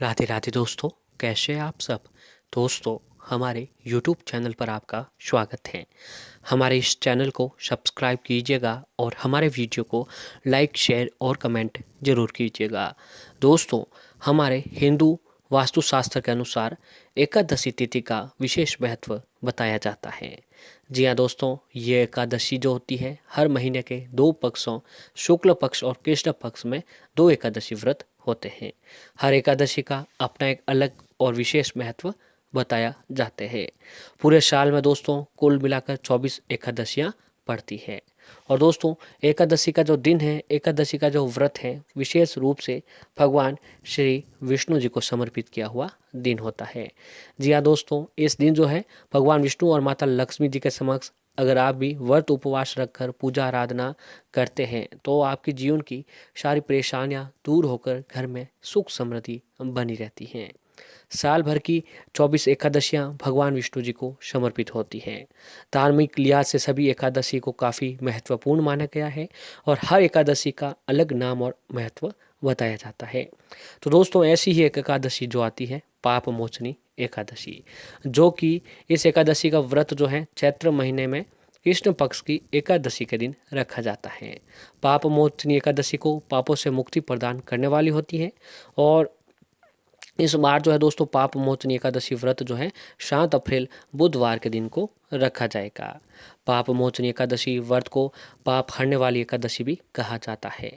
राधे राधे दोस्तों, कैसे हैं आप सब। दोस्तों, हमारे YouTube चैनल पर आपका स्वागत है। हमारे इस चैनल को सब्सक्राइब कीजिएगा और हमारे वीडियो को लाइक शेयर और कमेंट ज़रूर कीजिएगा। दोस्तों, हमारे हिंदू वास्तुशास्त्र के अनुसार एकादशी तिथि का विशेष महत्व बताया जाता है। जी हाँ दोस्तों, ये एकादशी जो होती है हर महीने के दो पक्षों शुक्ल पक्ष और कृष्ण पक्ष में दो एकादशी व्रत होते हैं। हर एकादशी का अपना एक अलग और विशेष महत्व बताया जाते हैं। पूरे साल में दोस्तों कुल मिलाकर 24 एकादशियाँ पड़ती है। और दोस्तों, एकादशी का जो दिन है, एकादशी का जो व्रत है, विशेष रूप से भगवान श्री विष्णु जी को समर्पित किया हुआ दिन होता है। जी हाँ दोस्तों, इस दिन जो है भगवान विष्णु और माता लक्ष्मी जी के समक्ष अगर आप भी व्रत उपवास रखकर पूजा आराधना करते हैं तो आपके जीवन की सारी परेशानियां दूर होकर घर में सुख समृद्धि बनी रहती हैं। साल भर की 24 एकादशियां भगवान विष्णु जी को समर्पित होती हैं। धार्मिक लिहाज से सभी एकादशी को काफ़ी महत्वपूर्ण माना गया है और हर एकादशी का अलग नाम और महत्व बताया जाता है। तो दोस्तों, ऐसी ही एक एकादशी जो आती है पाप मोचनी एकादशी, जो कि इस एकादशी का व्रत जो है चैत्र महीने में कृष्ण पक्ष की एकादशी के दिन रखा जाता है। पाप मोचनी एकादशी को पापों से मुक्ति प्रदान करने वाली होती है और इस बार जो है दोस्तों पाप मोचनी एकादशी व्रत जो है 7 अप्रैल बुधवार के दिन को रखा जाएगा। पाप मोचनी एकादशी व्रत को पाप हरने वाली एकादशी भी कहा जाता है।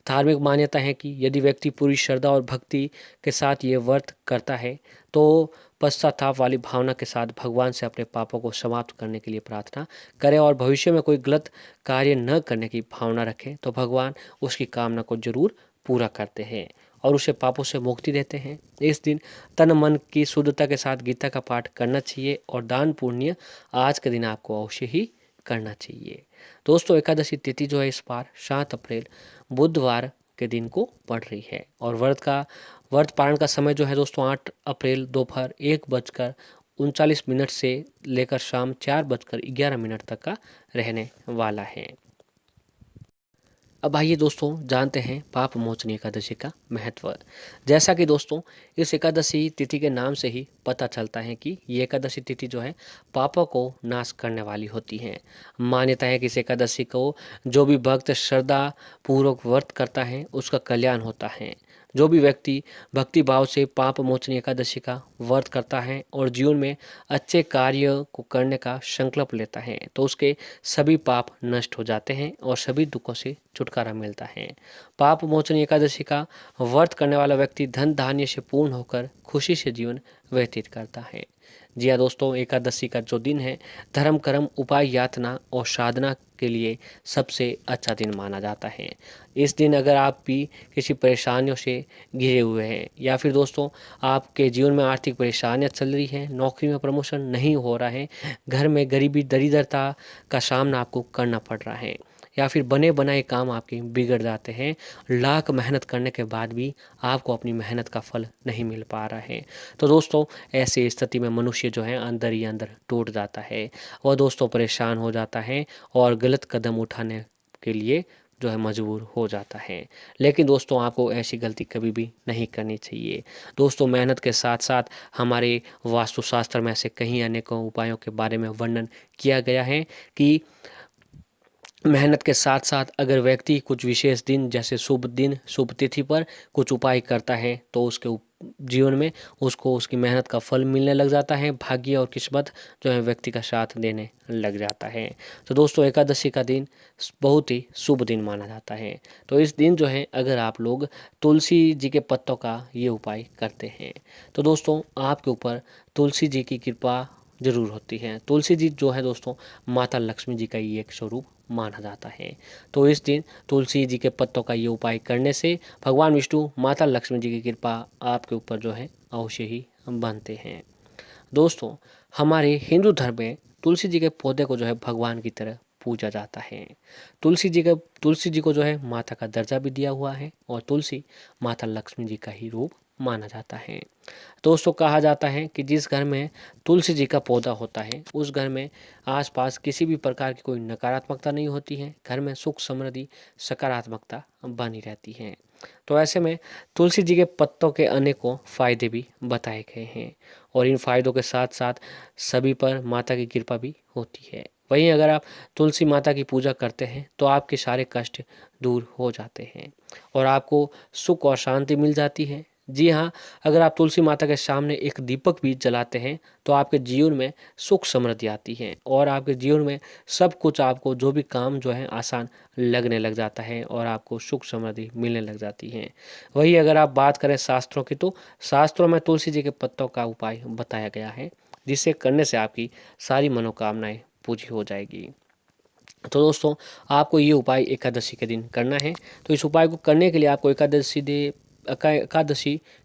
धार्मिक मान्यता है कि यदि व्यक्ति पूरी श्रद्धा और भक्ति के साथ ये व्रत करता है तो पश्चाताप वाली भावना के साथ भगवान से अपने पापों को समाप्त करने के लिए प्रार्थना करे और भविष्य में कोई गलत कार्य न करने की भावना रखे तो भगवान उसकी कामना को जरूर पूरा करते हैं और उसे पापों से मुक्ति देते हैं। इस दिन तन मन की शुद्धता के साथ गीता का पाठ करना चाहिए और दान पुण्य आज के दिन आपको अवश्य ही करना चाहिए। दोस्तों, एकादशी तिथि जो है इस बार 7 अप्रैल बुधवार के दिन को पड़ रही है और व्रत पारण का समय जो है दोस्तों 8 अप्रैल दोपहर 1:39 से लेकर शाम 4:11 तक का रहने वाला है। अब आइए दोस्तों जानते हैं पाप मोचनी एकादशी का महत्व। जैसा कि दोस्तों इस एकादशी तिथि के नाम से ही पता चलता है कि ये एकादशी तिथि जो है पापों को नाश करने वाली होती है। मान्यता है कि इस एकादशी को जो भी भक्त श्रद्धा पूर्वक व्रत करता है उसका कल्याण होता है। जो भी व्यक्ति भक्ति भाव से पाप मोचनी एकादशी का व्रत करता है और जीवन में अच्छे कार्य को करने का संकल्प लेता है तो उसके सभी पाप नष्ट हो जाते हैं और सभी दुखों से छुटकारा मिलता है। पाप मोचनी एकादशी का व्रत करने वाला व्यक्ति धन धान्य से पूर्ण होकर खुशी से जीवन व्यतीत करता है। जी हाँ दोस्तों, एकादशी का जो दिन है धर्म कर्म उपाय यातना और साधना के लिए सबसे अच्छा दिन माना जाता है। इस दिन अगर आप भी किसी परेशानियों से घिरे हुए हैं या फिर दोस्तों आपके जीवन में आर्थिक परेशानियां चल रही हैं, नौकरी में प्रमोशन नहीं हो रहा है, घर में गरीबी दरिद्रता का सामना आपको करना पड़ रहा है या फिर बने बनाए काम आपके बिगड़ जाते हैं, लाख मेहनत करने के बाद भी आपको अपनी मेहनत का फल नहीं मिल पा रहा है, तो दोस्तों ऐसी स्थिति में मनुष्य जो है अंदर ही अंदर टूट जाता है। वह दोस्तों परेशान हो जाता है और गलत कदम उठाने के लिए जो है मजबूर हो जाता है। लेकिन दोस्तों आपको ऐसी गलती कभी भी नहीं करनी चाहिए। दोस्तों, मेहनत के साथ साथ हमारे वास्तुशास्त्र में ऐसे कई अनेकों उपायों के बारे में वर्णन किया गया है कि मेहनत के साथ साथ अगर व्यक्ति कुछ विशेष दिन जैसे शुभ दिन शुभ तिथि पर कुछ उपाय करता है तो उसके जीवन में उसको उसकी मेहनत का फल मिलने लग जाता है, भाग्य और किस्मत जो है व्यक्ति का साथ देने लग जाता है। तो दोस्तों एकादशी का दिन बहुत ही शुभ दिन माना जाता है। तो इस दिन जो है अगर आप लोग तुलसी जी के पत्तों का ये उपाय करते हैं तो दोस्तों आपके ऊपर तुलसी जी की कृपा जरूर होती है। तुलसी जी जो है दोस्तों माता लक्ष्मी जी का ही एक स्वरूप माना जाता है। तो इस दिन तुलसी जी के पत्तों का ये उपाय करने से भगवान विष्णु माता लक्ष्मी जी की कृपा आपके ऊपर जो है अवश्य ही बनते हैं। दोस्तों, हमारे हिंदू धर्म में तुलसी जी के पौधे को जो है भगवान की तरह पूजा जाता है। तुलसी जी को जो है माता का दर्जा भी दिया हुआ है और तुलसी माता लक्ष्मी जी का ही रूप माना जाता है। दोस्तों कहा जाता है कि जिस घर में तुलसी जी का पौधा होता है उस घर में आसपास किसी भी प्रकार की कोई नकारात्मकता नहीं होती है, घर में सुख समृद्धि सकारात्मकता बनी रहती है। तो ऐसे में तुलसी जी के पत्तों के अनेकों फायदे भी बताए गए हैं और इन फायदों के साथ साथ सभी पर माता की कृपा भी होती है। वहीं अगर आप तुलसी माता की पूजा करते हैं तो आपके सारे कष्ट दूर हो जाते हैं और आपको सुख और शांति मिल जाती है। जी हाँ, अगर आप तुलसी माता के सामने एक दीपक भी जलाते हैं तो आपके जीवन में सुख समृद्धि आती है और आपके जीवन में सब कुछ, आपको जो भी काम जो है आसान लगने लग जाता है और आपको सुख समृद्धि मिलने लग जाती है। वही अगर आप बात करें शास्त्रों की, तो शास्त्रों में तुलसी जी के पत्तों का उपाय बताया गया है जिसे करने से आपकी सारी मनोकामनाएं पूरी हो जाएगी। तो दोस्तों आपको ये उपाय एकादशी के दिन करना है। तो इस उपाय को करने के लिए आपको एकादशी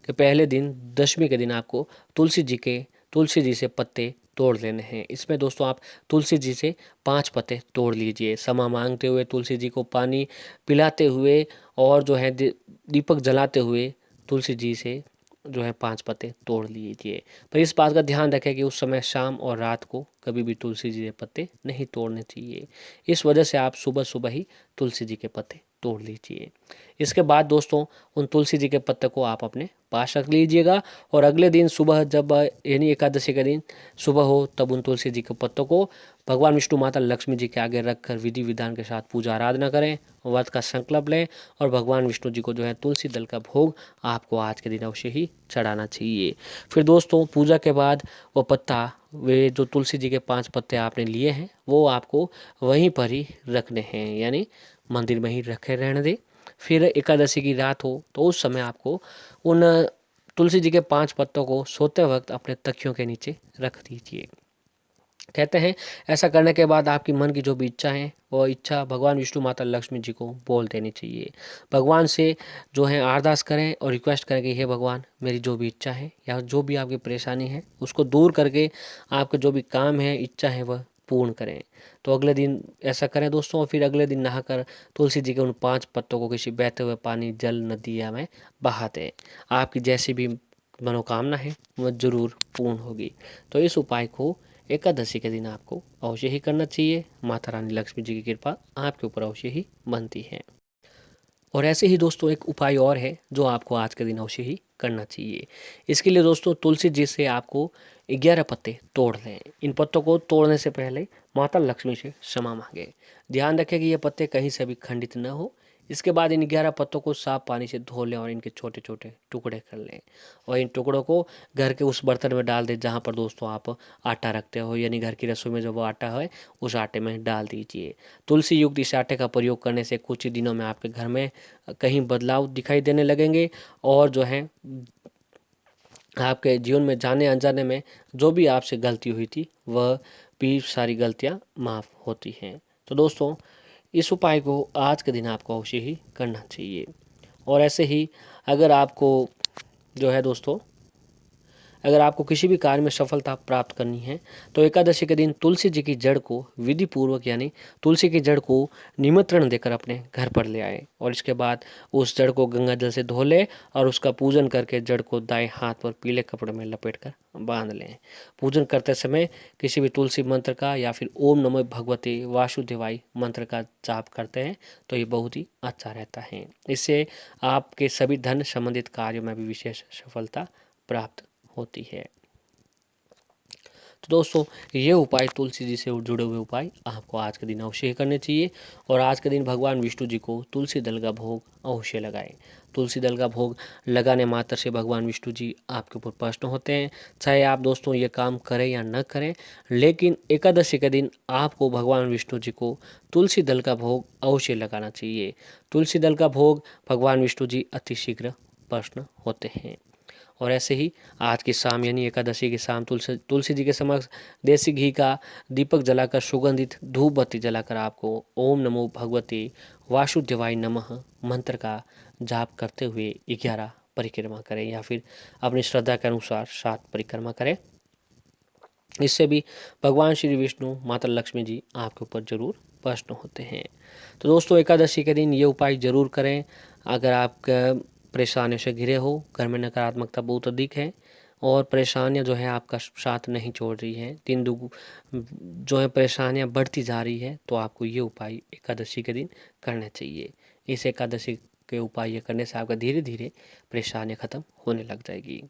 के पहले दिन, दशमी के दिन आपको तुलसी जी से पत्ते तोड़ लेने हैं। इसमें दोस्तों आप तुलसी जी से 5 पत्ते तोड़ लीजिए, क्षमा मांगते हुए, तुलसी जी को पानी पिलाते हुए और जो है दीपक जलाते हुए तुलसी जी से जो है 5 पत्ते तोड़ लीजिए। पर इस बात का ध्यान रखें कि उस समय शाम और रात को कभी भी तुलसी जी के पत्ते नहीं तोड़ने चाहिए। इस वजह से आप सुबह सुबह ही तुलसी जी के पत्ते तोड़ लीजिए। इसके बाद दोस्तों उन तुलसी जी के पत्ते को आप अपने पास रख लीजिएगा और अगले दिन सुबह, जब यानी एकादशी के दिन सुबह हो, तब उन तुलसी जी के पत्तों को भगवान विष्णु माता लक्ष्मी जी के आगे रखकर विधि विधान के साथ पूजा आराधना करें, व्रत का संकल्प लें और भगवान विष्णु जी को जो है तुलसी दल का भोग आपको आज के दिन अवश्य ही चढ़ाना चाहिए। फिर दोस्तों पूजा के बाद वो पत्ता, वे जो तुलसी जी के 5 पत्ते आपने लिए हैं वो आपको वहीं पर ही रखने हैं, यानी मंदिर में ही रखे रहने दें। फिर एकादशी की रात हो तो उस समय आपको उन तुलसी जी के 5 पत्तों को सोते वक्त अपने तकियों के नीचे रख दीजिए। कहते हैं ऐसा करने के बाद आपकी मन की जो भी इच्छा है वो इच्छा भगवान विष्णु माता लक्ष्मी जी को बोल देनी चाहिए। भगवान से जो है अरदास करें और रिक्वेस्ट करें कि हे भगवान, मेरी जो भी इच्छा है या जो भी आपकी परेशानी है उसको दूर करके आपके जो भी काम है, इच्छा है, वह पूर्ण करें। तो अगले दिन ऐसा करें दोस्तों और फिर अगले दिन नहाकर तुलसी जी के उन 5 पत्तों को किसी बहते हुए पानी, जल, नदिया में बहा दें। आपकी जैसी भी मनोकामना है वह जरूर पूर्ण होगी। तो इस उपाय को एकादशी के दिन आपको अवश्य ही करना चाहिए। माता रानी लक्ष्मी जी की कृपा आपके ऊपर अवश्य ही बनती है। और ऐसे ही दोस्तों एक उपाय और है जो आपको आज के दिन अवश्य ही करना चाहिए। इसके लिए दोस्तों तुलसी जी से आपको 11 पत्ते तोड़ लें। इन पत्तों को तोड़ने से पहले माता लक्ष्मी से क्षमा मांगे। ध्यान रखें कि ये पत्ते कहीं से भी खंडित न हो। इसके बाद इन 11 पत्तों को साफ पानी से धो लें और इनके छोटे छोटे टुकड़े कर लें और इन टुकड़ों को घर के उस बर्तन में डाल दें जहाँ पर दोस्तों आप आटा रखते हो, यानी घर की रसोई में जो वो आटा है उस आटे में डाल दीजिए। तुलसी युक्त इस आटे का प्रयोग करने से कुछ ही दिनों में आपके घर में कहीं बदलाव दिखाई देने लगेंगे और जो है आपके जीवन में जाने अनजाने में जो भी आपसे गलती हुई थी वह भी सारी गलतियां माफ़ होती हैं। तो दोस्तों इस उपाय को आज के दिन आपको अवश्य ही करना चाहिए। और ऐसे ही अगर आपको जो है दोस्तों, अगर आपको किसी भी कार्य में सफलता प्राप्त करनी है तो एकादशी के दिन तुलसी जी की जड़ को विधि पूर्वक, यानी तुलसी की जड़ को निमंत्रण देकर अपने घर पर ले आए और इसके बाद उस जड़ को गंगा जल से धो लें और उसका पूजन करके जड़ को दाएं हाथ पर पीले कपड़े में लपेटकर बांध लें। पूजन करते समय किसी भी तुलसी मंत्र का या फिर ओम नमो भगवते वासुदेवाय मंत्र का जाप करते हैं तो ये बहुत ही अच्छा रहता है। इससे आपके सभी धन संबंधित कार्यों में भी विशेष सफलता प्राप्त होती है। तो दोस्तों ये उपाय, तुलसी जी से जुड़े हुए उपाय आपको आज के दिन अवश्य करने चाहिए और आज के दिन भगवान विष्णु जी को तुलसी दल का भोग अवश्य लगाएं। तुलसी दल का भोग लगाने मात्र से भगवान विष्णु जी आपके ऊपर प्रसन्न होते हैं। चाहे आप दोस्तों ये काम करें या न करें, लेकिन एकादशी के दिन आपको भगवान विष्णु जी को तुलसी दल का भोग अवश्य लगाना चाहिए। तुलसी दल का भोग भगवान विष्णु जी अतिशीघ्र प्रसन्न होते हैं। और ऐसे ही आज की शाम यानी एकादशी की शाम तुलसी जी के समक्ष देसी घी का दीपक जलाकर, सुगंधित धूप बत्ती जलाकर आपको ओम नमो भगवते वासुदेवाय नमः मंत्र का जाप करते हुए 11 परिक्रमा करें या फिर अपनी श्रद्धा के अनुसार 7 परिक्रमा करें। इससे भी भगवान श्री विष्णु, माता लक्ष्मी जी आपके ऊपर जरूर प्रसन्न होते हैं। तो दोस्तों एकादशी के दिन ये उपाय जरूर करें। अगर आपका परेशानियों से घिरे हो, घर में नकारात्मकता बहुत अधिक है और परेशानियां जो है आपका साथ नहीं छोड़ रही हैं, दिन दुगु जो है परेशानियां बढ़ती जा रही है, तो आपको ये उपाय एकादशी के दिन करना चाहिए। इस एकादशी के उपाय करने से आपका धीरे धीरे परेशानियां ख़त्म होने लग जाएगी।